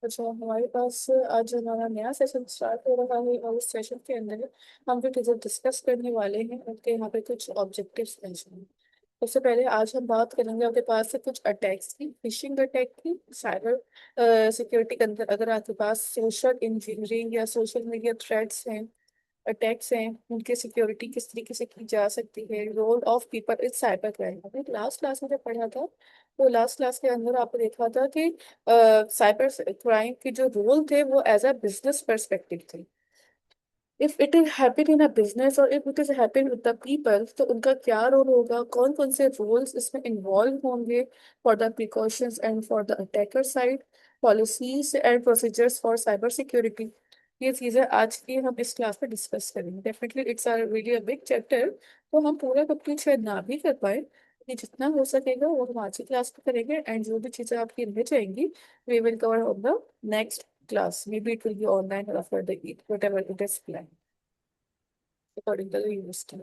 अच्छा, हमारे पास आज हमारा नया सेशन स्टार्ट हो रहा है और इस सेशन के अंदर हम जो चीज़ें डिस्कस करने वाले हैं उनके यहाँ पे कुछ ऑब्जेक्टिव्स मेंशन हैं। सबसे पहले आज हम बात करेंगे आपके पास से कुछ अटैक्स की, फिशिंग अटैक की, साइबर सिक्योरिटी के अंदर अगर आपके पास सोशल इंजीनियरिंग या सोशल मीडिया थ्रेट्स हैं, अटैक्स हैं, उनकी सिक्योरिटी किस तरीके से की जा सकती है, role of people in cyber crime. हमने लास्ट क्लास में जब पढ़ा था तो लास्ट क्लास के अंदर आपने देखा था कि साइबर क्राइम के जो रोल थे वो एज अ बिजनेस पर्सपेक्टिव थे। If it is happen in a business और if it is happen with the people, तो उनका क्या रोल होगा, कौन कौन से रोल्स इसमें इन्वॉल्व होंगे for the precautions and for the attacker side, policies and procedures for cyber security. ये चीजें आज की हम इस क्लास में डिस्कस करेंगे। Definitely it's a really a big chapter, तो हम पूरा कंप्लीट शायद ना भी कर पाए, ये जितना हो सकेगा वो हम आज की क्लास में करेंगे। एंड जो भी चीजें आपकी रह जाएंगी we will cover on the next class. Maybe it will be online or after the Eid, whatever it is planned according to the university.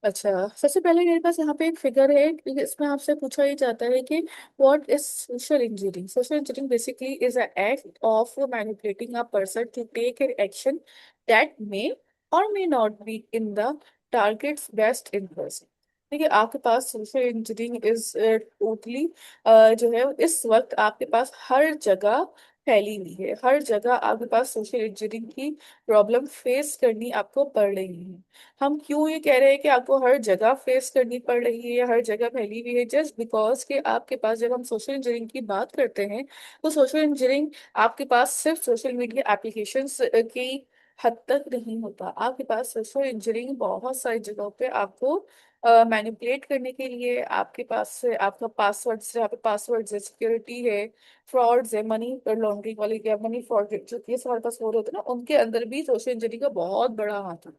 अच्छा, सबसे पहले मेरे पास यहाँ पे एक फिगर है, क्योंकि इसमें आपसे पूछा ही जाता है कि what is social engineering. Social engineering basically is a act of manipulating a person to take an action that may और may not be in the target's best interest. देखिए, आपके पास सोशल इंजीनियरिंग इज टोटली जो है इस वक्त आपके पास हर जगह फैली हुई है। हर जगह आपके पास सोशल इंजीनियरिंग की प्रॉब्लम फेस करनी आपको पड़ रही है। हम क्यों ये कह रहे हैं कि आपको हर जगह फेस करनी पड़ रही है या हर जगह फैली हुई है? जस्ट बिकॉज कि आपके पास जब हम सोशल इंजीनियरिंग की बात करते हैं तो सोशल इंजीनियरिंग आपके पास सिर्फ सोशल मीडिया एप्लीकेशंस की हद तक नहीं होता। आपके पास सोशल इंजीनियरिंग बहुत सारी जगहों पे आपको मैनिपुलेट करने के लिए, आपके पास से आपका पासवर्ड से, आपके पासवर्ड है, सिक्योरिटी है, फ्रॉड्स है, मनी लॉन्ड्रिंग वाले या मनी फ्रॉड जो केस हमारे पास हो रहे होते हैं ना, उनके अंदर भी सोशल इंजीनियरिंग का बहुत बड़ा हाथ है।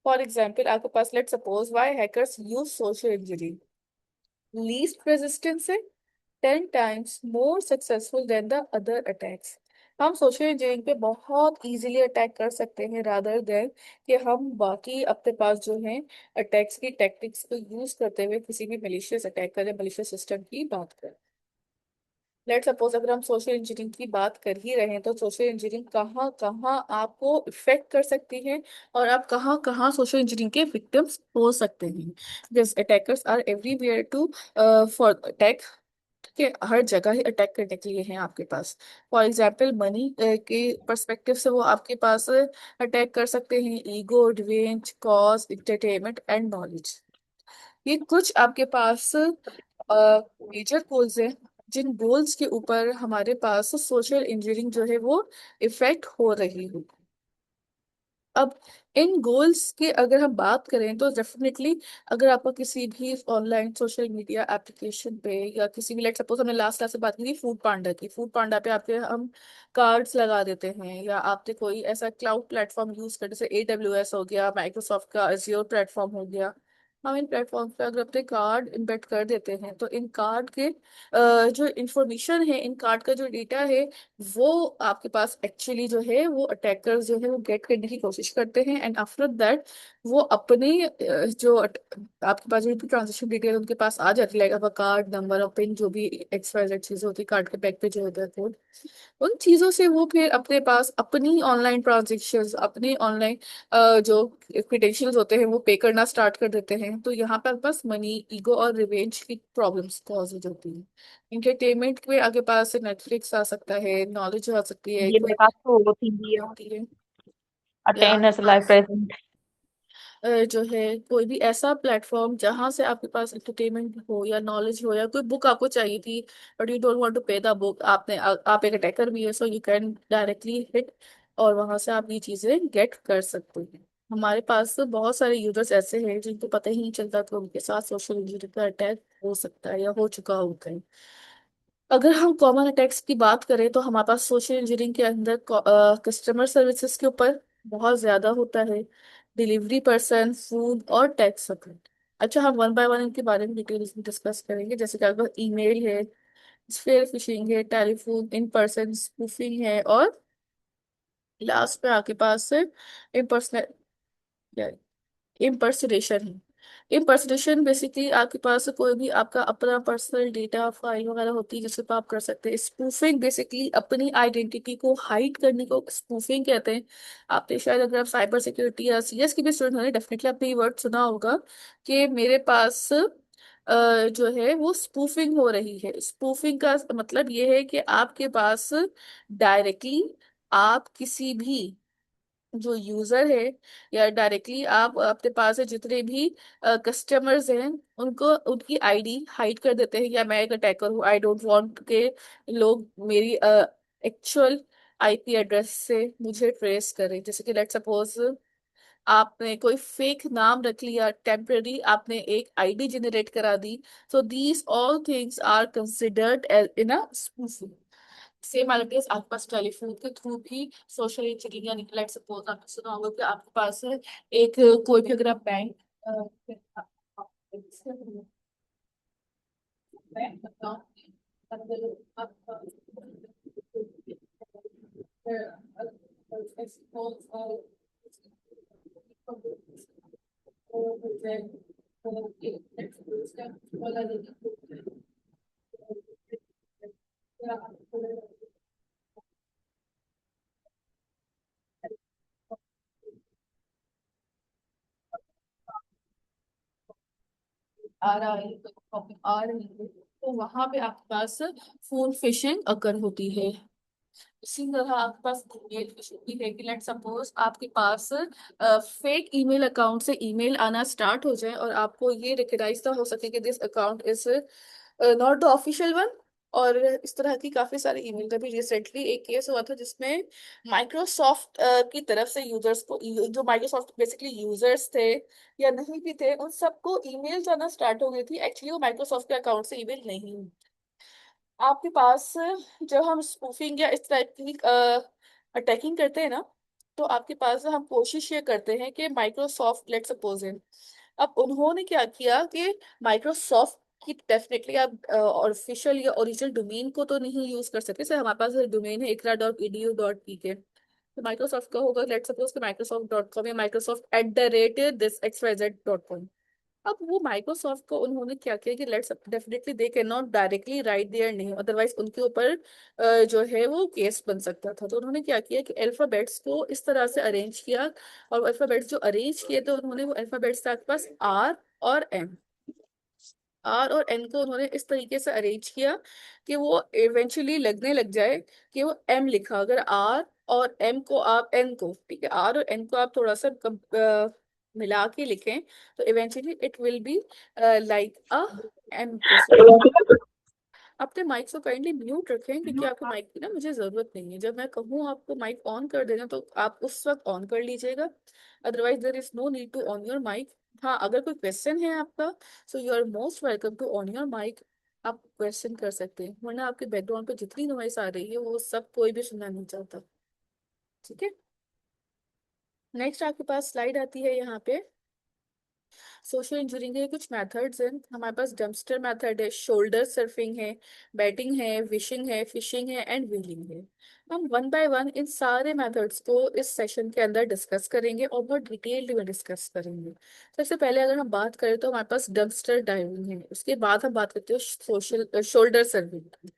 फॉर एग्जाम्पल आपके पास let suppose why hackers use social engineering, least resistance है 10 times more successful than the other attacks। हम सोशल इंजीनियरिंग पे बहुत इजीली अटैक कर सकते हैं रादर देन कि हम बाकी अपने पास जो है अटैक्स की टेक्निक्स को यूज करते हुए किसी भी मलिशियस अटैक करें, मलिशियस सिस्टम की बात करें। लेट सपोज अगर हम सोशल इंजीनियरिंग की बात कर ही रहे हैं तो सोशल इंजीनियरिंग कहाँ कहाँ आपको इफेक्ट कर सकती है और आप कहाँ कहाँ सोशल इंजीनियरिंग के विक्टिम्स हो सकते हैं। This attackers are everywhere to for attack, के हर जगह ही अटैक करने के लिए हैं आपके पास। फॉर एग्जाम्पल मनी के परस्पेक्टिव से वो आपके पास अटैक कर सकते हैं, ego, revenge, cause, entertainment and knowledge. ये कुछ आपके पास मेजर गोल्स हैं जिन गोल्स के ऊपर हमारे पास सोशल इंजीनियरिंग जो है वो इफेक्ट हो रही हो। अब इन गोल्स की अगर हम बात करें तो डेफिनेटली अगर आपको किसी भी ऑनलाइन सोशल मीडिया एप्लीकेशन पे या किसी भी, लेट सपोज हमने लास्ट क्लास से बात की थी फूड पांडा की, फूड पांडा पे आपके हम कार्ड्स लगा देते हैं, या आपने कोई ऐसा क्लाउड प्लेटफॉर्म यूज कर, जैसे AWS हो गया, माइक्रोसॉफ्ट का Azure प्लेटफॉर्म हो गया। हम इन प्लेटफॉर्म पे अगर अपने कार्ड इम्बेड कर देते हैं तो इन कार्ड के जो इंफॉर्मेशन है, इन कार्ड का जो डेटा है, वो आपके पास एक्चुअली जो है वो अटैकर्स जो है वो गेट करने की कोशिश करते हैं। एंड आफ्टर दैट वो अपने आपके पास जो भी ट्रांजेक्शन डिटेल उनके पास आ जाती है, लाइक आपका कार्ड नंबर और पिन, जो भी XYZ चीज होती है कार्ड के बैक पे जो होता है कोड, उन चीजों से वो फिर अपने पास अपनी ऑनलाइन ट्रांजेक्शन्स, अपनी ऑनलाइन जो क्रेडेंशियल्स होते हैं वो पे करना स्टार्ट कर देते हैं। तो यहाँ पर बस मनी, ईगो और रिवेंज की प्रॉब्लम्स कॉज हो जाती है। इंटरटेनमेंट के आगे पास नेटफ्लिक्स आ सकता है, नॉलेज आ सकती है, ये कोई मेरे पास तो वो थी भी है। होती है, या आपके अटेंडेंस लाइव पास प्रेजेंट। जो है कोई भी ऐसा प्लेटफॉर्म जहां से आपके पास एंटरटेनमेंट हो या नॉलेज हो, या कोई बुक आपको चाहिए थी but you don't want to pay the book, आप एक अटैकर भी है, so you can directly hit और वहां से आप ये चीजें गेट कर सकते हैं। हमारे पास तो बहुत सारे यूजर्स ऐसे हैं जिनको पता ही नहीं चलता कि उनके साथ सोशल इंजीनियरिंग का अटैक हो सकता है या हो चुका होता है। अगर हम कॉमन अटैक्स की बात करें तो हमारे पास सोशल इंजीनियरिंग के अंदर कस्टमर सर्विसेज के ऊपर बहुत ज्यादा होता है, डिलीवरी पर्सन, फूड और टैक्स सपोर्ट। अच्छा, हम वन बाय वन इनके बारे में डिटेल्स में डिस्कस करेंगे, जैसे कि अगर ईमेल है, स्फेयर फिशिंग है, टेलीफोन इन पर्सन स्पूफिंग है, और लास्ट पे आपके पास इम्पर्सनल इम्पर्सनेशन है। इम्पर्सनेशन बेसिकली आपके पास कोई भी आपका अपना पर्सनल डेटा फाइल वगैरह होती है जिससे आप कर सकते हैं। स्पूफिंग बेसिकली अपनी आइडेंटिटी को हाइड करने को स्पूफिंग कहते हैं। आपने शायद अगर आप साइबर सिक्योरिटी या सीएस की भी स्टूडेंट होंगे डेफिनेटली आपने ये वर्ड सुना होगा कि मेरे पास जो है वो स्पूफिंग हो रही है। स्पूफिंग का मतलब ये है कि आपके पास डायरेक्टली आप किसी भी जो यूजर है या डायरेक्टली आप अपने पास है जितने भी कस्टमर्स हैं उनको उनकी आईडी हाइड कर देते हैं। या मैं एक अटैकर हूँ, आई डोंट वांट के लोग मेरी एक्चुअल आईपी एड्रेस से मुझे ट्रेस करें। जैसे कि लेट सपोज आपने कोई फेक नाम रख लिया, टेम्पररी आपने एक आईडी जनरेट करा दी, so these all things are considered in a spoofing. Same एलिटीज आपके पास टेलीफोन के थ्रू भी सोशल इंजीनियरिंग या लेट सपोज आपने सुना होगा कि आपके पास है एक कोई भी अगर आप बैंक बैंक अकाउंट अगर आपका आ रहा है तो प्रॉब्लम आ रही है तो वहां पे आपके पास फोन फिशिंग अगर होती है। इसी तरह आपके पास ईमेल फिशिंग भी है कि लेट सपोज आपके पास फेक ईमेल अकाउंट से ईमेल आना स्टार्ट हो जाए और आपको ये रिकग्नाइज ना हो सके कि this account is not the official one. और इस तरह की काफी सारे ईमेल का भी रिसेंटली एक केस हुआ था जिसमें माइक्रोसॉफ्ट की तरफ से यूजर्स को जो माइक्रोसॉफ्ट बेसिकली यूजर्स थे या नहीं भी थे उन सबको ईमेल जाना स्टार्ट हो गई थी। एक्चुअली वो माइक्रोसॉफ्ट के अकाउंट से ईमेल नहीं। आपके पास जब हम स्पूफिंग या इस टाइप की अटैकिंग करते हैं ना तो आपके पास हम कोशिश ये करते हैं कि माइक्रोसॉफ्ट लेट सपोज है। अब उन्होंने क्या किया कि माइक्रोसॉफ्ट की डेफिनेटली आप ऑफिशियल या ओरिजिनल डोमेन को तो नहीं यूज कर सकते। सर हमारे पास डोमेन है ikra.edu.pk तो माइक्रोसॉफ्ट का होगा लेट सपोज कि microsoft.com या microsoft@this xyz.com। अब वो माइक्रोसॉफ्ट को उन्होंने क्या किया कि let's definitely they can not directly right their name otherwise उनके ऊपर जो है वो केस बन सकता था। तो उन्होंने क्या किया कि अल्फाबेट्स को इस तरह से अरेंज किया और अल्फाबेट्स जो अरेंज किए तो उन्होंने वो अल्फाबेट्स आपके पास आर और एन को उन्होंने इस तरीके से अरेंज किया कि वो इवेंचुअली लगने लग जाए कि वो एम लिखा। अगर आर और एम को आप एन को ठीक है आर और एन को आप थोड़ा सा मिला के लिखें तो eventually it will be like a M जैसे। अपने माइक को काइंडली म्यूट रखें क्योंकि आपके माइक की ना मुझे जरूरत नहीं है। जब मैं कहूँ आपको माइक ऑन कर देना तो आप उस वक्त ऑन कर लीजिएगा, otherwise there is no need to on your mic. हाँ अगर कोई क्वेश्चन है आपका so you are most welcome to on your mic. आप क्वेश्चन कर सकते हैं वरना आपके बैकग्राउंड पे जितनी नॉइस आ रही है वो सब कोई भी सुनना नहीं चाहता। ठीक है। नेक्स्ट आपके पास स्लाइड आती है यहाँ पे सोशल इंजीनियरिंग के कुछ मेथड्स हैं। हमारे पास डंपस्टर मेथड है, शोल्डर सर्फिंग है, बैटिंग है, विशिंग है, फिशिंग है एंड व्हीलिंग है। हम वन बाय वन इन सारे मेथड्स को इस सेशन के अंदर डिस्कस करेंगे और बहुत डिटेल्ड में डिस्कस करेंगे। सबसे पहले अगर हम बात करें तो हमारे पास डंपस्टर डाइविंग है, उसके बाद हम बात करते हैं सोशल शोल्डर सर्फिंग की।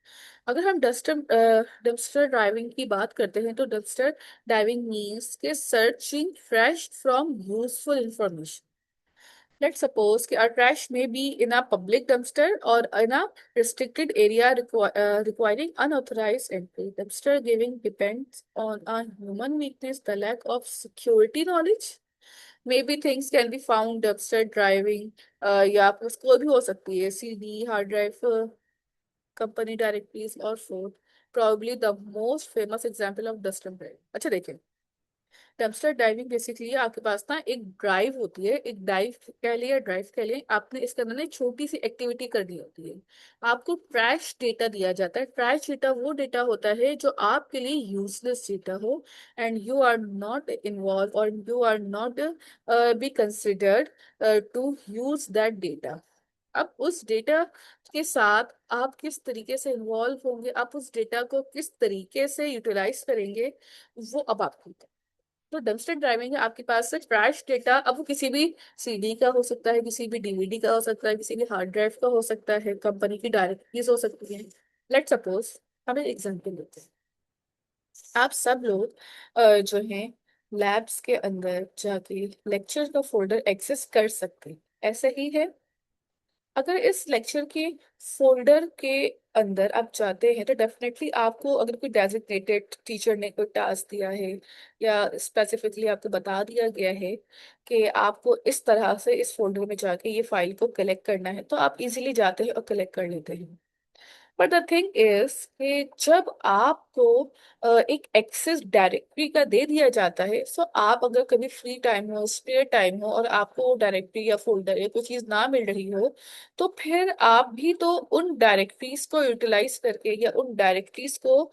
अगर हम डंपस्टर ड्राइविंग की बात करते हैं तो डंपस्टर डाइविंग मीन्स के searching fresh from useful information. Let's suppose that our trash may be in a public dumpster or in a restricted area requiring unauthorized entry. Dumpster giving depends on a human weakness, the lack of security knowledge. Maybe things can be found dumpster driving या फिर कोई भी हो सकती है CD, hard drive, company directories और phone. Probably the most famous example of dumpster drive. अच्छा देखिए डम्पस्टर डाइविंग बेसिकली आपके पास ना एक ड्राइव होती है, एक डाइव कह लिया ड्राइव कह लिया, आपने इसके अंदर ना एक छोटी सी एक्टिविटी करनी होती है। आपको ट्रैश डेटा दिया जाता है। ट्रैश डेटा वो डेटा होता है जो आपके लिए यूजलेस डेटा हो and you are not involve और you are not be considered to use that data. अब उस डेटा के साथ आप किस तरीके से इन्वॉल्व होंगे, आप उस डेटा को किस तरीके से यूटिलाइज करेंगे वो अब आपको तो डम्पस्टर ड्राइविंग है, आपके पास से ट्रैश डेटा, अब वो किसी भी सीडी का हो सकता है, किसी भी डीवीडी का हो सकता है, किसी भी हार्ड ड्राइव का हो सकता है, कंपनी की डायरेक्टरीज हो सकती है। लेट सपोज हम एक एग्जांपल लेते हैं। आप सब लोग जो हैं लैब्स के अंदर जाके लेक्चर का फोल्डर एक्सेस कर सकते हैं, ऐसे ही है। अगर इस लेक्चर के फोल्डर के अंदर आप जाते हैं तो डेफिनेटली आपको, अगर कोई डेजिग्नेटेड टीचर ने कोई टास्क दिया है या स्पेसिफिकली आपको बता दिया गया है कि आपको इस तरह से इस फोल्डर में जाके ये फाइल को कलेक्ट करना है, तो आप इजीली जाते हैं और कलेक्ट कर लेते हैं। बट द थिंग इज कि जब आपको एक एक्सेस डायरेक्टरी का दे दिया जाता है, सो आप अगर कभी फ्री टाइम हो, स्पेयर टाइम हो, और आपको डायरेक्टरी या फोल्डर या कोई चीज ना मिल रही हो, तो फिर आप भी तो उन डायरेक्टरीज को यूटिलाइज करके या उन डायरेक्टरीज को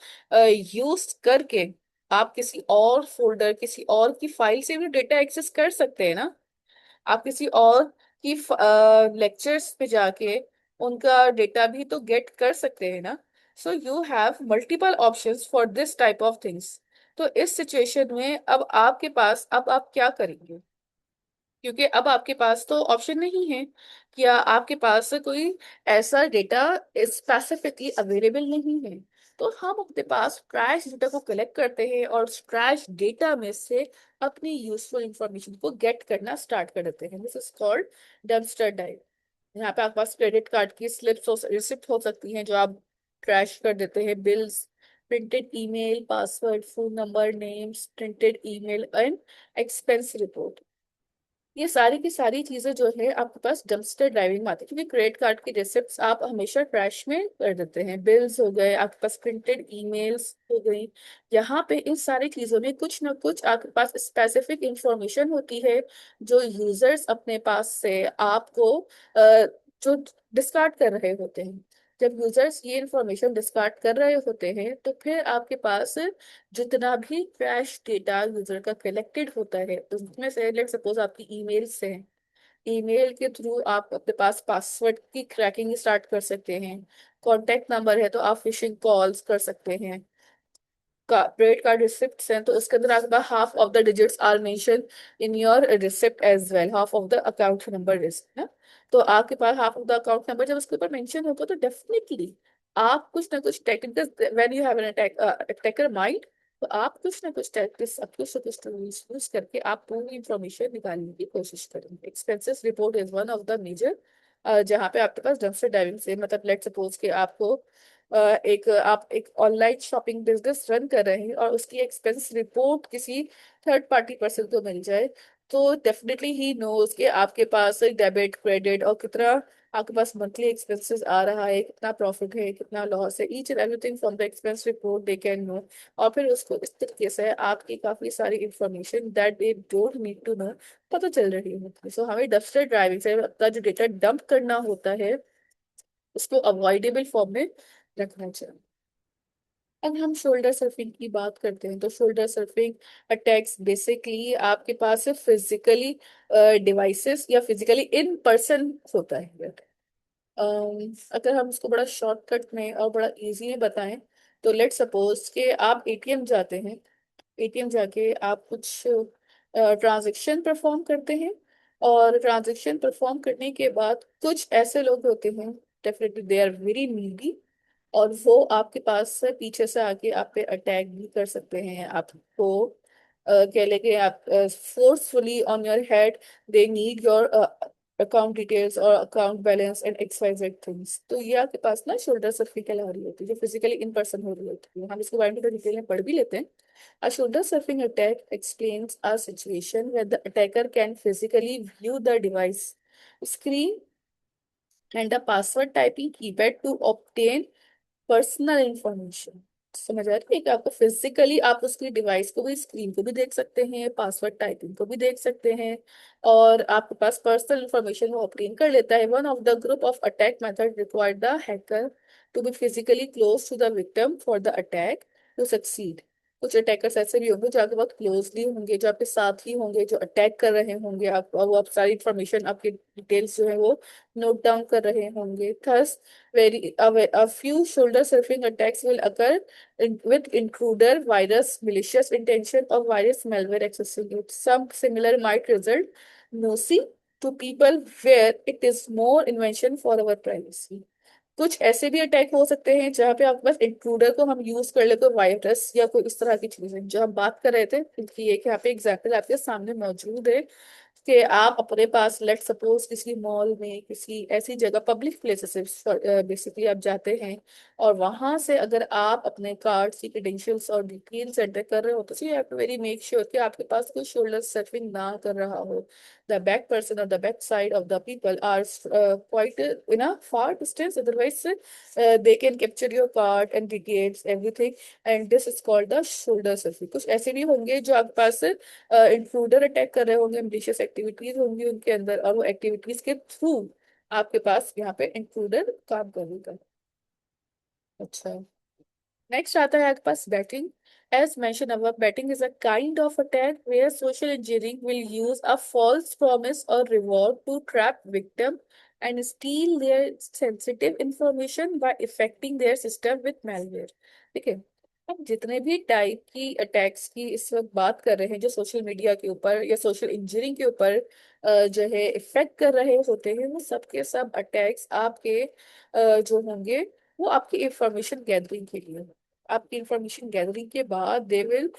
यूज करके आप किसी और फोल्डर, किसी और की फाइल से भी डेटा एक्सेस कर सकते हैं ना। आप किसी और की लेक्चर्स पे जाके उनका डेटा भी तो गेट कर सकते हैं ना। So you have multiple options for this type of things. तो इस सिचुएशन में अब आपके पास, अब आप क्या करेंगे? क्योंकि अब आपके पास तो ऑप्शन नहीं है, क्या आपके पास कोई ऐसा डेटा स्पेसिफिकली अवेलेबल नहीं है। तो हम अपने पास ट्रैश डेटा को कलेक्ट करते हैं और ट्रैश डेटा में से अपनी यूजफुल इंफॉर्मेशन को गेट करना स्टार्ट कर देते हैं। This is called dumpster dive. यहाँ पे आपके पास क्रेडिट कार्ड की स्लिप्स हो, रिसिप्ट हो सकती हैं जो आप ट्रैश कर देते हैं, bills, printed email, password, phone number, names, printed email and expense report. ये सारी की सारी चीजें जो है आपके पास डम्पस्टर ड्राइविंग में आती है, क्योंकि क्रेडिट कार्ड की रिसिप्ट्स आप हमेशा ट्रैश में कर देते हैं, बिल्स हो गए, आपके पास प्रिंटेड ईमेल्स हो गई। यहाँ पे इन सारी चीजों में कुछ ना कुछ आपके पास स्पेसिफिक इंफॉर्मेशन होती है जो यूजर्स अपने पास से आपको जो डिस्कार्ड कर रहे होते हैं। जब यूजर्स ये इंफॉर्मेशन डिस्कार्ड कर रहे होते हैं तो फिर आपके पास जितना भी क्रैश डेटा यूजर का कलेक्टेड होता है, तो उसमें से लेट सपोज आपकी ईमेल से है, ईमेल के थ्रू आप अपने पास पासवर्ड की क्रैकिंग स्टार्ट कर सकते हैं। कॉन्टेक्ट नंबर है तो आप फिशिंग कॉल्स कर सकते हैं। क्रेडिट कार्ड रिसिप्ट्स हैं तो उसके अंदर आपके पास half of the digits are mention in your receipt as well, half of the account number is ना। तो आपके पास half of the account number जब उसके ऊपर मेंशन होगा तो डेफिनेटली आप कुछ ना कुछ technical, when you have an attacker mind, तो आप कुछ ना कुछ टैक्टिक्स, आप कुछ ना कुछ टूल्स यूज करके आप पूरी इंफॉर्मेशन निकालने की कोशिश करेंगे। Expenses report is one of the major, जहाँ पे आपके पास डम्पस्टर ड्राइविंग से, मतलब लेट सपोज कि आपको आप एक ऑनलाइन शॉपिंग बिजनेस रन कर रहे हैं और उसकी एक्सपेंस रिपोर्ट किसी थर्ड पार्टी पर्सन को मिल जाए, तो डेफिनेटली ही नोज कि आपके पास डेबिट, क्रेडिट और कितना आपके पास मंथली एक्सपेंसेस आ रहा है, कितना प्रॉफिट है, कितना लॉस है, each and everything from the expense report they can know. और फिर उसको इस तरीके से आपकी काफी सारी information that they don't need to know पता चल रही होती है। सो हमें डम्पस्टर ड्राइविंग से अपना जो डेटा डंप करना होता है उसको अवॉइडेबल फॉर्म में रखना चाहिए। अब हम शोल्डर सर्फिंग की बात करते हैं तो शोल्डर सर्फिंग अटैक्स बेसिकली आपके पास फिजिकली डिवाइसेस या फिजिकली इन पर्सन होता है। अगर हम इसको बड़ा शॉर्टकट में और बड़ा इजी में बताएं तो लेट सपोज कि आप एटीएम जाते हैं, एटीएम जाके आप कुछ ट्रांजैक्शन परफॉर्म करते हैं, और ट्रांजैक्शन परफॉर्म करने के बाद कुछ ऐसे लोग होते हैं, definitely they are very needy, और वो आपके पास से पीछे से आके आप पे अटैक भी कर सकते हैं। आपको कह लेंगे आप forcefully on your head, they need your account details और account balance and XYZ things. तो ये आपके पास ना शोल्डर सर्फिंग कहला रही होती है, जो फिजिकली इन पर्सन हो रही होती है। हम इसके बारे में तो डिटेल में पढ़ भी लेते हैं। A shoulder surfing attack explains a situation where the attacker can physically view the device screen and the password typing keypad to obtain personal information. समझ आ रही है कि आपको फिजिकली आप उसकी डिवाइस को भी, स्क्रीन को भी देख सकते हैं, पासवर्ड टाइपिंग को भी देख सकते हैं, और आपके पास पर्सनल इंफॉर्मेशन वो ऑब्टेन कर लेता है। One of the group of attack method required the hacker to be physically close to the victim for the attack to succeed. कुछ अटैकर्स ऐसे भी होंगे जो आपके बहुत क्लोजली होंगे, जो आपके साथ ही होंगे, जो अटैक कर रहे होंगे आप, और वो आप सारी इंफॉर्मेशन, आपकी डिटेल्स जो है वो नोट डाउन कर रहे होंगे। Thus very a few shoulder surfing attacks will occur with intruder virus malicious intention or virus malware accessing it. Some similar might result mostly to people where it is more invention for our privacy. कुछ ऐसे भी attack हो सकते हैं जहाँ पे आपके पास intruder को हम यूज कर ले, कोई वायरस या कोई इस तरह की चीजें जो हम बात कर रहे थे, क्योंकि एक यहाँ पे एग्जाम्पल आपके सामने मौजूद है कि आप अपने पास लेट सपोज किसी मॉल में, किसी ऐसी जगह पब्लिक प्लेसेस बेसिकली आप जाते हैं, और वहां से अगर आप अपने कार्ड्स की क्रेडेंशियल्स और डिटेल्स एंटर कर रहे हो, तो you have to very make sure कि आपके पास कोई शोल्डर सर्फिंग ना कर रहा हो। द बैक पर्सन और the back side of the people are quite in a far distance, otherwise they can capture your card and details everything, and this is called the shoulder surfing। कुछ ऐसे भी होंगे जो आपके पास intruder attack कर रहे होंगे, एम्बिशियस एक्टिविटीज होंगी उनके अंदर, और वो एक्टिविटीज के थ्रू आपके पास यहाँ पे इंट्रूडर काम करेगा। अच्छा, नेक्स्ट आता है आपके पास batting. As mentioned above, betting is a kind of attack where social engineering will use a false promise or reward to trap victim and steal their sensitive information by affecting their system with malware। ठीक है, हम जितने भी type की attacks की इस वक्त बात कर रहे हैं जो सोशल मीडिया के ऊपर या सोशल इंजीनियरिंग के ऊपर जो है इफेक्ट कर रहे होते हैं, वो सब के सब अटैक्स आपके जो होंगे वो आपकी इंफॉर्मेशन गैदरिंग के लिए। आपकी इंफॉर्मेशन गैदरिंग के बाद they will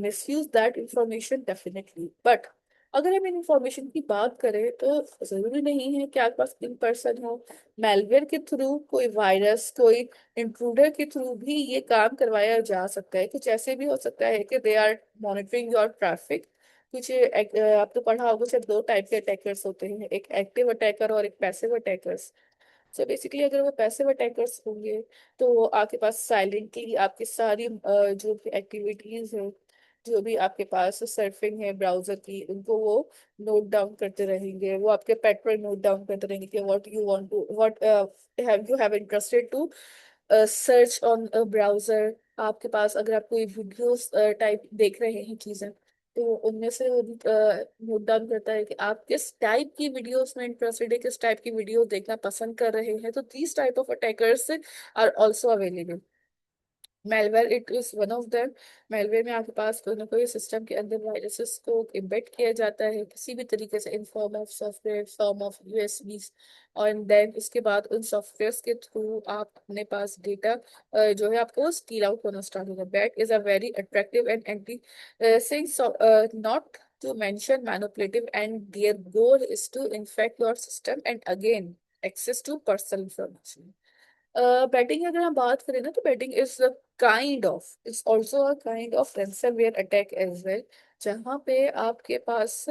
misuse that information definitely. But अगर हम इन इंफॉर्मेशन की बात करें तो जरूरी नहीं है कि आपके पास इन पर्सन हो, मेलवेयर के थ्रू, कोई वायरस, कोई इंट्रूडर के थ्रू भी ये काम करवाया जा सकता है। कुछ ऐसे भी हो सकता है कि they are monitoring your traffic. कुछ आप तो पढ़ा होगा शायद, दो टाइप के अटैकर्स होते हैं, एक एक्टिव अटैकर और एक पैसिव अटैकर्स। सो बेसिकली अगर वो पैसिव अटैकर्स होंगे तो वो आपके पास साइलेंटली आपकी सारी जो भी एक्टिविटीज है, जो भी आपके पास सर्फिंग है ब्राउजर की, उनको वो नोट डाउन करते रहेंगे। वो आपके पैटर्न नोट डाउन करते रहेंगे कि what you want to, what have you have interested to search on browser. आपके पास अगर आप कोई वीडियोस टाइप देख रहे हैं चीजें, तो उनमें से वो नोट डाउन करता है कि आप किस टाइप की वीडियोस में इंटरेस्टेड है, किस टाइप की वीडियो देखना पसंद कर रहे हैं। तो these type of attackers are also available. Malware it is one of them. Malware में आपके पास कोई ना कोई सिस्टम के अंदर वायरसेस को एम्बेड किया जाता है किसी भी तरीके से, in form of software, form of USB, और देन इसके बाद उन सॉफ्टवेयर के थ्रू आप अपने पास डेटा जो है आपको स्टील आउट होना स्टार्ट होगा। That is a very attractive and anti since not to mention manipulative, and their goal is to infect your system and again access to personal information। Baiting अगर हम बात करें ना, तो baiting is kind of, it's also a kind of ransomware attack as well, जहाँ पे आपके पास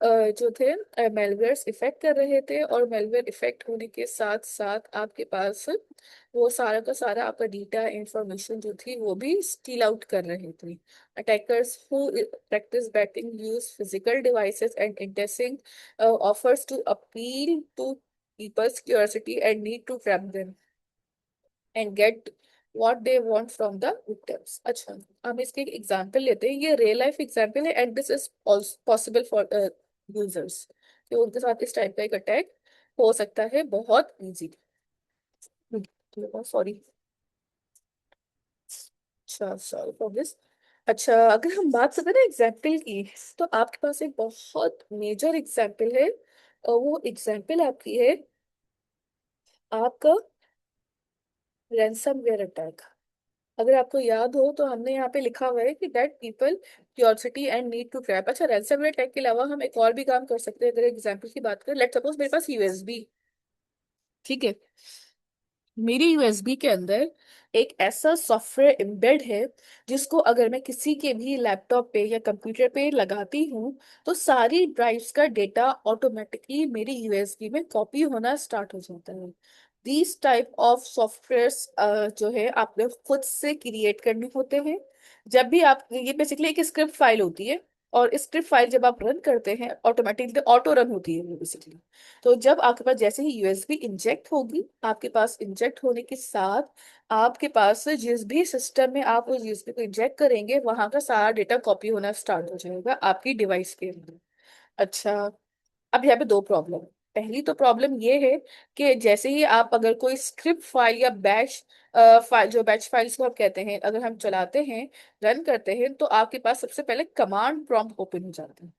जो थे मेलवेयर्स इफेक्ट कर रहे थे, और मेलवेयर इफेक्ट होने के साथ साथ आपके पास वो सारा का सारा आपका डेटा इंफॉर्मेशन जो थी वो भी स्टील आउट कर रहे थे। Attackers who practice baiting use physical devices and enticing offers to appeal to people's curiosity and need to trap them and get what they want from the victims। अच्छा, हम इसके एक एग्जांपल लेते हैं, ये रियल लाइफ एग्जांपल है, and this is possible for users कि उनके साथ इस टाइप का एक अटैक हो सकता है बहुत इजी। सॉरी, अच्छा सॉरी फॉर दिस। अच्छा, अगर हम बात करें ना एग्जाम्पल की, तो आपके पास एक बहुत मेजर एग्जाम्पल है, और वो एग्जाम्पल आपकी है आपका रैंसमवेयर अटैक। अगर आपको याद हो तो हमने यहाँ पे लिखा हुआ है कि that people curiosity and need to trap. अच्छा, रैंसमवेयर अटैक के अलावा हम एक और भी काम कर सकते हैं। अगर एग्जाम्पल की बात करें, लेट सपोज मेरे पास यूएसबी, ठीक है, मेरी यूएसबी के अंदर एक ऐसा सॉफ्टवेयर एम्बेड है जिसको अगर मैं किसी के भी लैपटॉप पे या कंप्यूटर पे लगाती हूँ, तो सारी ड्राइव्स का डेटा ऑटोमेटिकली मेरी यूएसबी में कॉपी होना स्टार्ट हो जाता है। दीज टाइप ऑफ सॉफ्टवेयर्स जो है आपने खुद से क्रिएट करने होते हैं। जब भी आप, ये बेसिकली एक स्क्रिप्ट फाइल होती है, और स्क्रिप्ट फाइल जब आप रन करते हैं ऑटोमेटिकली ऑटो रन होती है वो बेसिकली। तो जब आपके पास जैसे ही यूएसबी इंजेक्ट होगी, आपके पास इंजेक्ट होने के साथ आपके पास जिस भी सिस्टम में आप उस यूएसबी को इंजेक्ट करेंगे वहां का सारा डेटा कॉपी होना स्टार्ट हो जाएगा आपकी डिवाइस के अंदर। अच्छा, अब यहाँ पे दो प्रॉब्लम। पहली तो प्रॉब्लम ये है कि जैसे ही आप अगर कोई स्क्रिप्ट फाइल या बैच फाइल, जो बैच फाइल्स को हम कहते हैं, अगर हम चलाते हैं, रन करते हैं, तो आपके पास सबसे पहले कमांड प्रॉम्प्ट ओपन हो जाता है।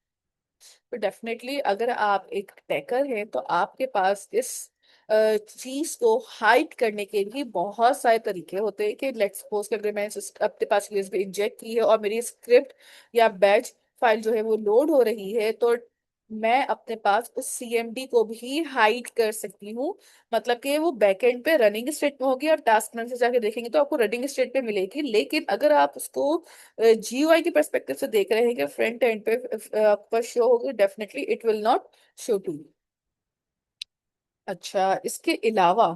तो डेफिनेटली अगर आप एक टैकर हैं तो आपके पास इस चीज को हाइड करने के भी बहुत सारे तरीके होते हैं कि लेट्स सपोज कि अगर मैंने अपने पास यूएसबी इंजेक्ट की है और मेरी स्क्रिप्ट या बैच फाइल जो है वो लोड हो रही है, तो मैं अपने पास उस सीएमडी को भी हाइड कर सकती हूँ। मतलब कि वो बैकएंड पे रनिंग स्टेट में होगी, और टास्क मैनेजर से जाके देखेंगे तो आपको रनिंग स्टेट पे मिलेगी। लेकिन अगर आप उसको जीयूआई के परस्पेक्टिव से देख रहे हैं कि फ्रंट एंड पे आपका शो होगा, definitely it will not show to you. अच्छा, इसके अलावा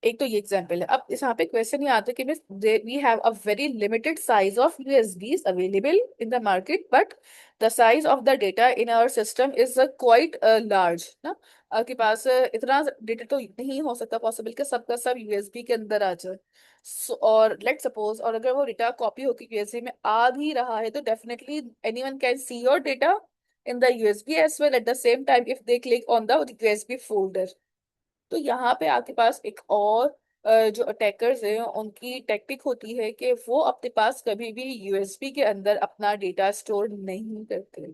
एक तो ये एग्जांपल है। अब इस यहाँ पे क्वेश्चन ये आता है कि we have a very limited size of USBs available in the market, but the size of the data in our system is quite large ना। आपके पास इतना डेटा तो नहीं हो सकता पॉसिबल कि सबका सब यूएसबी के अंदर आ जाए। और लेट सपोज, और अगर वो डेटा कॉपी होकर यूएसबी में आ भी रहा है तो definitely anyone can see your data in the USB as well at the same time if they click on the USB folder। तो यहाँ पे आपके पास एक और जो अटैकर्स हैं उनकी टेक्निक होती है कि वो अपने पास कभी भी यूएसबी के अंदर अपना डेटा स्टोर नहीं करते।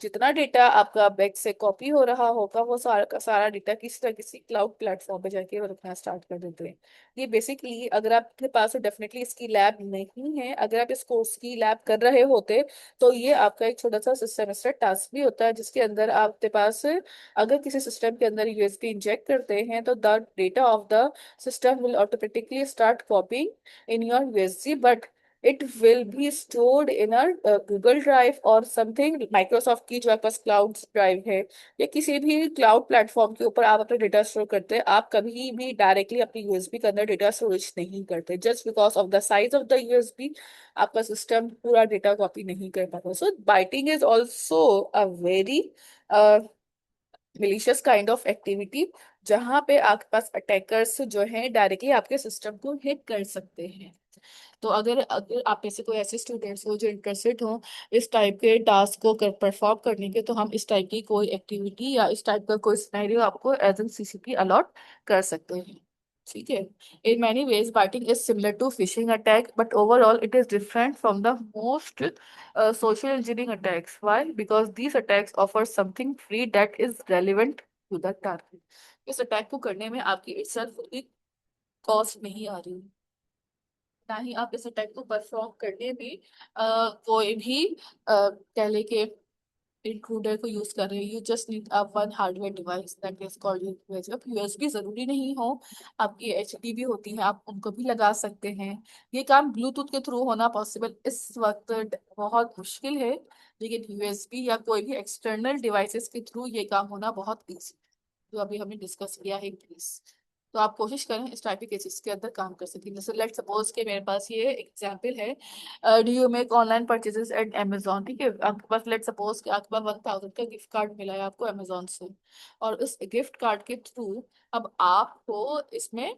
जितना डेटा आपका बैग से कॉपी हो रहा होगा वो सारा का सारा डेटा किसी न किसी क्लाउड प्लेटफॉर्म पे जाके वो रखना स्टार्ट कर देते हैं। ये बेसिकली अगर आपके पास डेफिनेटली इसकी लैब नहीं है, अगर आप इस कोर्स की लैब कर रहे होते तो ये आपका एक छोटा सा सिस्टम टास्क भी होता है जिसके अंदर आपके पास अगर किसी सिस्टम के अंदर यूएसबी इंजेक्ट करते हैं तो the data of the system will automatically start कॉपिंग in your USB, but it will be stored in a Google Drive और समथिंग माइक्रोसॉफ्ट की जो आपके पास क्लाउड ड्राइव है, या किसी भी क्लाउड प्लेटफॉर्म के ऊपर आप अपना डेटा स्टोर करते हैं। आप कभी भी डायरेक्टली अपनी यूएसबी के अंदर डेटा स्टोरेज नहीं करते just because of the size of the USB. आपका सिस्टम पूरा डेटा कॉपी नहीं कर पाता। So baiting is also a very malicious kind of activity, जहाँ पे आपके पास अटैकर्स जो हैं डायरेक्टली आपके सिस्टम को हिट कर सकते हैं। तो अगर अगर आप में से कोई ऐसे स्टूडेंट्स हो जो इंटरेस्टेड हो इस टाइप के टास्क को परफॉर्म करने के, तो हम इस टाइप की कोई एक्टिविटी या इस टाइप का कोई सिनेरियो आपको एज एन सीसीपी अलॉट कर सकते हैं। ठीक है। In many ways baiting is similar to phishing attack, but overall it is different from the most social engineering attacks. Why? Because these attacks offer something free that is relevant to the target। इस attack को करने में आपकी itself कोई cost नहीं आ रही, ना ही आप इस अटैक को परफॉर्म करने में कोई भी कह ले के इंट्रूडर को यूज कर रहे हैं। You just need a one hardware device that is called USB. अब यूएसबी जरूरी नहीं हो, आपकी एचडी भी होती है, आप उनको भी लगा सकते हैं। ये काम ब्लूटूथ के थ्रू होना पॉसिबल इस वक्त बहुत मुश्किल है, लेकिन यूएसबी या कोई भी एक्सटर्नल डिवाइसेस के थ्रू ये काम होना बहुत ईजी, जो अभी हमने डिस्कस किया है केस। तो आप कोशिश करें इस टाइप के केसेस के अंदर काम कर सकें। जैसे लेट सपोज के मेरे पास ये एग्जांपल है, do you make online purchases at Amazon. ठीक है, आपके पास लेट सपोज कि आपके पास 1000 का गिफ्ट कार्ड मिला है आपको अमेजोन से, और उस गिफ्ट कार्ड के थ्रू अब आपको इसमें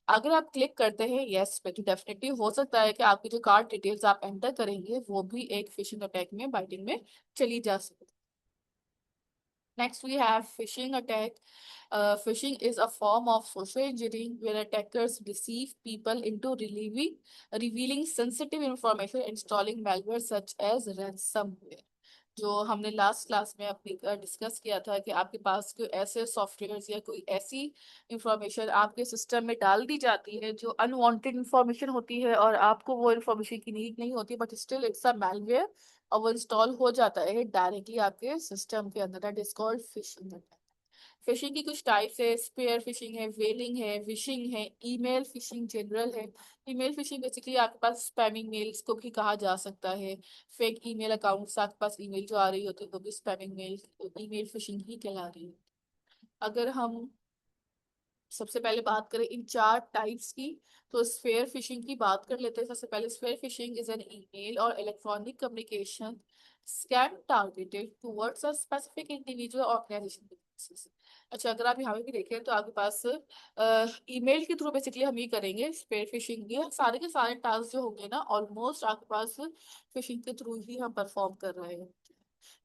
अगर आप क्लिक करते हैं यस पे, तो डेफिनेटली हो सकता है कि आपकी जो कार्ड डिटेल्स आप एंटर करेंगे वो भी एक फिशिंग अटैक में, बाइटिंग में चली जा सकती है। Next, we have phishing attack. Phishing is a form of social engineering where attackers deceive people into revealing sensitive information, installing malware such as ransomware। जो हमने लास्ट क्लास में अपनी डिस्कस किया था कि आपके पास कोई ऐसे सॉफ्टवेयर या कोई ऐसी इंफॉर्मेशन आपके सिस्टम में डाल दी जाती है जो अनवांटेड इंफॉर्मेशन होती है और आपको वो इंफॉर्मेशन की नीड नहीं होती, but still it's a malware और वो इंस्टॉल हो जाता है डायरेक्टली आपके सिस्टम के अंदर। That is called phishing attack. Fishing की कुछ टाइप्स है, स्पेयर फिशिंग है, वेलिंग है, विशिंग है, ईमेल फिशिंग जनरल है। ईमेल फिशिंग बेसिकली आपके पास स्पैमिंग मेल्स को भी कहा जा सकता है। फेक ईमेल अकाउंट से आपके पास ईमेल जो आ रही होती है वो भी स्पैमिंग मेल, ईमेल फिशिंग ही कहला रही है। अगर हम सबसे पहले बात करें इन चार टाइप्स की, तो स्फेयर फिशिंग की बात कर लेते हैं। सबसे पहले spear phishing is an email और electronic communication scam targeted towards a specific individual organisation. अच्छा, अगर आप यहाँ पे भी देखें तो आपके पास ईमेल के थ्रू बेसिकली हम ये करेंगे स्पेयर फिशिंग, ये सारे के सारे टास्क जो होंगे ना ऑलमोस्ट आपके पास फिशिंग के थ्रू ही हम परफॉर्म कर रहे हैं।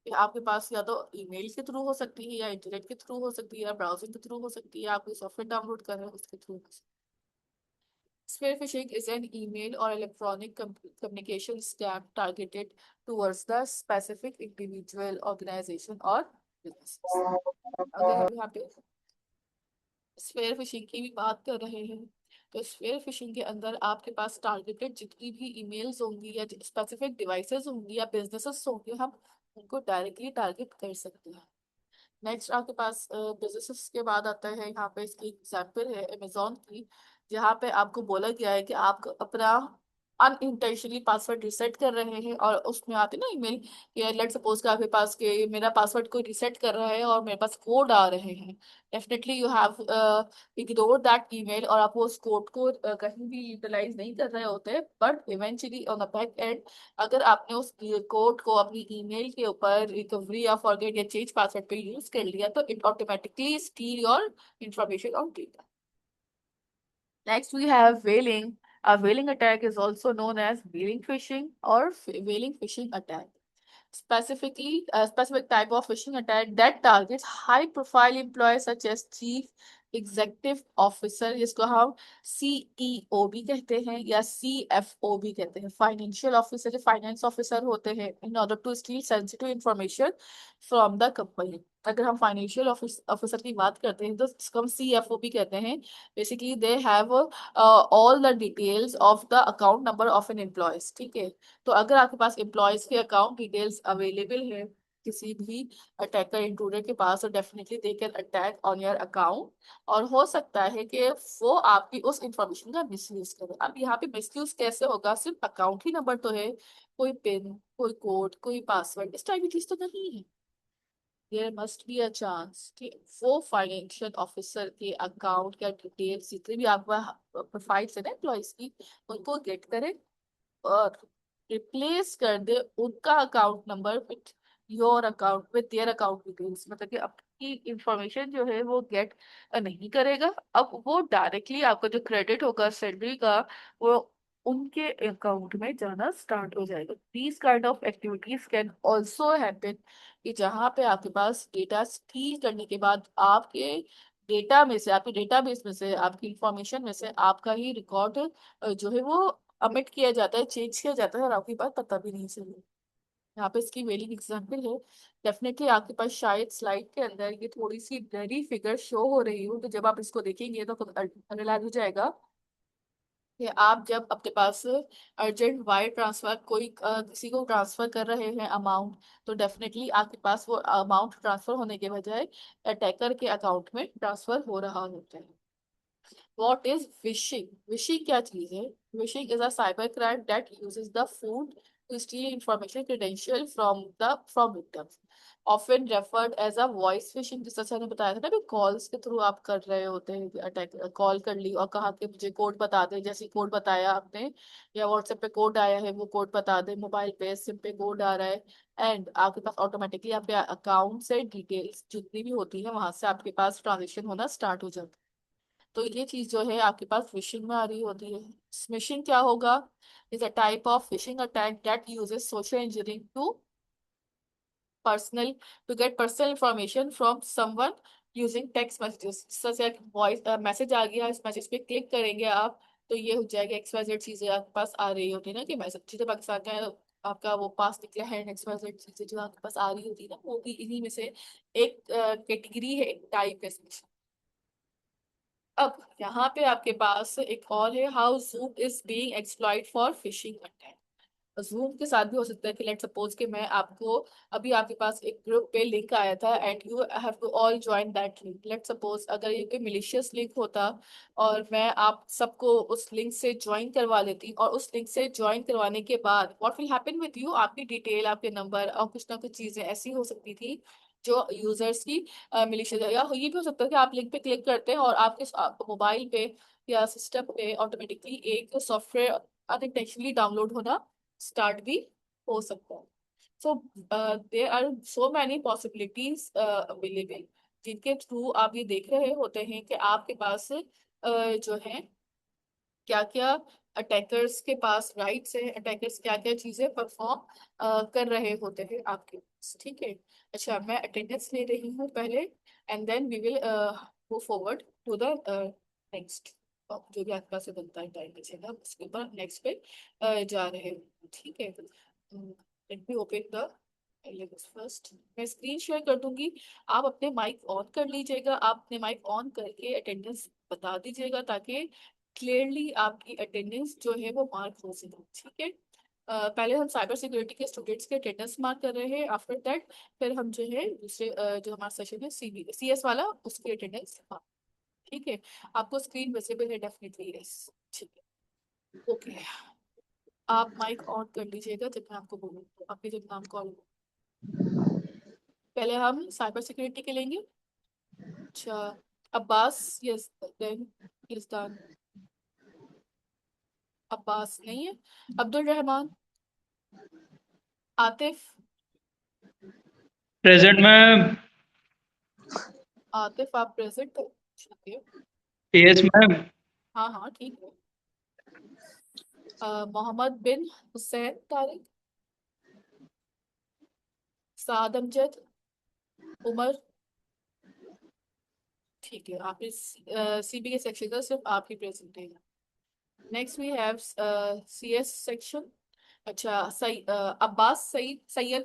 ये आपके पास या तो ईमेल के थ्रू हो सकती है, या इंटरनेट के थ्रू हो सकती है, या ब्राउजिंग के थ्रू हो सकती है, आप कोई सॉफ्टवेयर डाउनलोड कर रहे हैं उसके through. Spear phishing is an email or electronic communication scam targeted towards the specific individual, organization or businesses. अगर हम यहाँ पे स्पेयर फिशिंग की भी बात कर रहे हैं तो स्पेयर फिशिंग के अंदर आपके पास टारगेटेड जितनी भी ईमेल्स होंगी या स्पेसिफिक डिवाइसेस होंगी या बिजनेसेस होंगे, हम उनको डायरेक्टली टारगेट कर सकते हैं। नेक्स्ट आपके पास बिजनेसेस के बाद आता है, यहाँ पे इसकी एग्जाम्पल है अमेजोन की, जहाँ पे आपको बोला गया है कि आप अपना अनइंटेंशनली पासवर्ड रिसेट कर रहे हैं, और उसमें आते ना ईमेल कि लेट सपोज कि आपके पास के मेरा पासवर्ड कोई रिसेट कर रहा है और मेरे पास कोड आ रहे हैं। Definitely you have ignore that email, और आप वो उस कोड को कहीं भी यूटिलाइज नहीं कर रहे होते, but eventually on the back and अगर आपने उस कोड को अपनी ईमेल के ऊपर रिकवरी या फॉरगेट या चेंज पासवर्ड पे यूज कर लिया तो it automatically steel your information on data. Next, we have whaling. A whaling attack is also known as whaling phishing or whaling phishing attack. Specifically, a specific type of phishing attack that targets high-profile employees such as chief executive officer, जिसको हम CEO भी कहते हैं या CFO भी कहते हैं, financial officer जो फाइनेंस ऑफिसर होते हैं, in order to steal sensitive information from the company. अगर हम फाइनेंशियल ऑफिसर की बात करते हैं तो इसको हम सीएफओ भी कहते हैं। Basically they have all the details of the account number of an employees, ठीक है। तो अगर आपके पास एम्प्लॉयज के अकाउंट डिटेल्स अवेलेबल है किसी भी अटैकर इंट्रूडर के पास, तो definitely they can attack on your account, और हो सकता है कि वो आपकी उस इंफॉर्मेशन का मिसयूज करे। अब यहाँ पे मिसयूज कैसे होगा, सिर्फ अकाउंट ही नंबर तो है, कोई पिन, कोई कोड, कोई पासवर्ड, इस टाइप की चीज तो नहीं है। There must be a chance कि वो फाइनेंशियल ऑफिसर के अकाउंट या डिटेल्स जितने भी आपका प्रोफाइल्स है ना एम्प्लॉयज की, उनको गेट करे और रिप्लेस कर दे उनका account number with your account with their account details, मतलब कि आपकी इंफॉर्मेशन जो है वो गेट नहीं करेगा। अब वो डायरेक्टली आपका जो क्रेडिट होगा सैलरी का, वो उनके अकाउंट में जाना स्टार्ट हो जाएगा। These kind of activities can also happen कि जहाँ पे आपके पास डेटा स्टील करने के बाद आपके डेटा में से, आपके डेटाबेस में से, आपकी इंफॉर्मेशन में से आपका ही रिकॉर्ड जो है वो अमिट किया जाता है, चेंज किया जाता है, और आपके पास पता भी नहीं चले। यहाँ पे इसकी वेलिंग एग्जाम्पल है। डेफिनेटली आपके पास शायद स्लाइड के अंदर ये थोड़ी सी ब्लरी फिगर शो हो रही हो, तो जब आप इसको देखेंगे तो रियलाइज हो जाएगा कि आप जब अपने पास अर्जेंट वायर ट्रांसफर कोई किसी को ट्रांसफर कर रहे हैं अमाउंट, तो डेफिनेटली आपके पास वो अमाउंट ट्रांसफर होने के बजाय अटैकर के अकाउंट में ट्रांसफर हो रहा होता है। What is phishing? Phishing क्या चीज है? Phishing is a cyber crime that uses the phone to steal information credential from victims. Often referred as a voice phishing, जिस तरह से मैंने बताया था ना, भी कॉल्स के थ्रू आप कर रहे होते हैं अटैक, कॉल कर ली और कहा कि मुझे कोड बता दे, जैसे कोड बताया आपने, या व्हाट्सएप पे कोड आया है वो कोड बता दे, मोबाइल पे सिम पे कोड आ रहा है, एंड आपके पास ऑटोमेटिकली आपके अकाउंट से डिटेल्स जितनी भी होती है वहां से आपके पास ट्रांजेक्शन होना स्टार्ट हो जाता है। तो ये चीज जो है आपके पास फिशिंग में आ रही होती है। स्मिशिंग क्या होगा? Is a type of phishing attack that uses social engineering to personal to get personal information from someone using text messages. जैसे वॉइस मैसेज आ गया, इस मैसेज पे क्लिक करेंगे आप तो ये हो जाएगा एक्सवाइजेड चीजें आपके पास आ रही होती है ना, कि मैसेज चीजें पाकिस्तान का आपका वो पास निकला है, एक्सवाइजेड चीजें जो आपके पास आ रही होती है ना, वो भी इन्हीं में से एक कैटेगरी है, एक टाइप है। अब यहाँ पे आपके पास एक और है, how zoom is being exploit for phishing attack. Zoom के साथ भी हो सकता है कि लेट सपोज कि मैं आपको अभी आपके पास एक ग्रुप पे लिंक आया था and you have to all join that link. Let suppose अगर ये कोई मिलिशियस लिंक होता और मैं आप सबको उस लिंक से ज्वाइन करवा लेती, और उस लिंक से ज्वाइन करवाने के बाद what will happen with you, आपकी डिटेल, आपके नंबर और कुछ ना कुछ चीजें ऐसी हो सकती थी जो यूजर्स की मिलिशियस, या ये भी हो सकता है कि आप लिंक पे क्लिक करते हैं और आपके मोबाइल पे या सिस्टम पे ऑटोमेटिकली एक सॉफ्टवेयर अनइंटेंशनली डाउनलोड होना स्टार्ट भी हो सकता है। So there are so many possibilities available, जिनके थ्रू आप ये देख रहे होते हैं कि आपके पास जो है क्या क्या अटैकर्स के पास राइट्स है, अटैकर्स क्या क्या चीजें परफॉर्म कर रहे होते हैं आपके पास। ठीक है। अच्छा, मैं अटेंडेंस ले रही हूँ पहले, and then we will go forward to the next. जो भी आपके पास से बनता है टाइम बचेगा उसके ऊपर नेक्स्ट पे जा रहे हैं। ठीक है। Let me open the first. मैं स्क्रीन शेयर कर दूंगी, आप अपने माइक ऑन कर लीजिएगा। आप अपने माइक ऑन करके अटेंडेंस बता दीजिएगा ताकि क्लियरली आपकी अटेंडेंस जो है वो मार्क हो सके। ठीक है। पहले हम साइबर सिक्योरिटी के स्टूडेंट्स के अटेंडेंस मार्क कर रहे हैं, आफ्टर दैट फिर हम जो है दूसरे जो हमारा सेशन है CS वाला उसकी अटेंडेंस मार्क। ठीक है। आपको स्क्रीन विजिबल है डेफिनेटली? यस। ठीक है, ओके। आप माइक ऑन कर लीजिएगा जब मैं आपको बोलूँ, आपके जब नाम कॉल। पहले हम साइबर सिक्योरिटी के लेंगे। अच्छा, अब्बास, यस, देन इरफान। अब्बास नहीं है। अब्दुल रहमान, आतिफ। Present ma'am. आतिफ आप प्रेजेंट हो? ठीक है। Yes ma'am. हाँ हाँ ठीक है। मोहम्मद बिन हुसैन तारिक, साद अमजद, उमर। ठीक है, आप इस CB के सेक्शन का सिर्फ आप ही प्रेजेंट है। Next we have CS section. अच्छा, अब्बास सईद सैयद,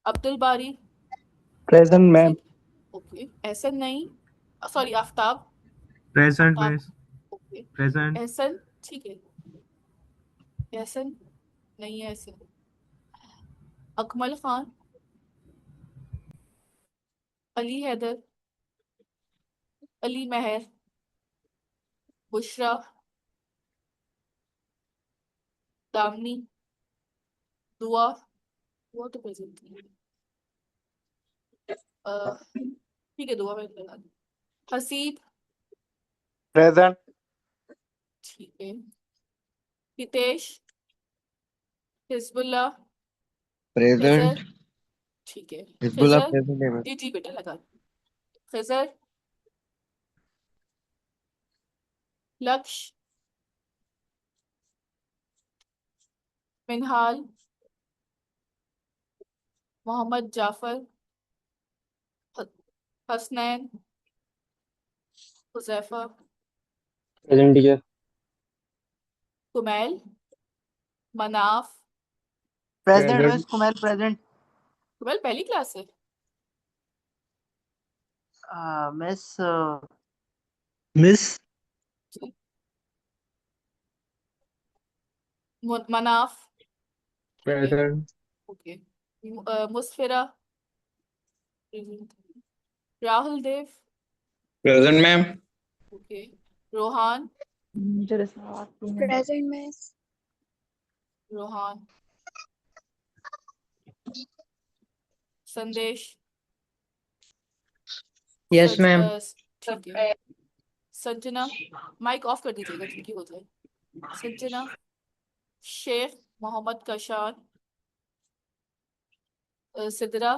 अब्दुल बारी। Present ma'am. ठीक। ओके, एहसन नहीं, sorry, Aftab. Present Aftab. Miss. Okay. Present. Ehsan. ठीक है। एहसन नहीं है। एहसन। अकमल खान, अली हैदर, अली महर, बुशरा, दामनी, दुआ। दुआ तो प्रेजेंट नहीं है। ठीक है, दुआ में लगा दी। हसीब। प्रेजेंट। ठीक है। हितेश, हिजबुल्ला, खिजर। प्रेजेंट। ठीक है। हिजबुल्लाह खिजर। प्रेजेंट है मैम। जी जी बेटा लगा। खिजर, लक्ष्य, मिनहाल, मोहम्मद जाफर, ह- Hasnain, Huzaifa, present teacher. Kumail, Manaf. Present present. Miss Kumail present. Kumail पहली क्लास है। Miss miss. मनाफ। ठीक है। Present. Okay. Musfira, Rahul Dev. Present ma'am. Okay. Rohan. Present miss. Rohan. Sandesh. Yes सज मैम। ठीक है। संजना, माइक ऑफ कर दीजिएगा जिनकी हो जाए। संजना, शेख मोहम्मद कशान, सिदरा,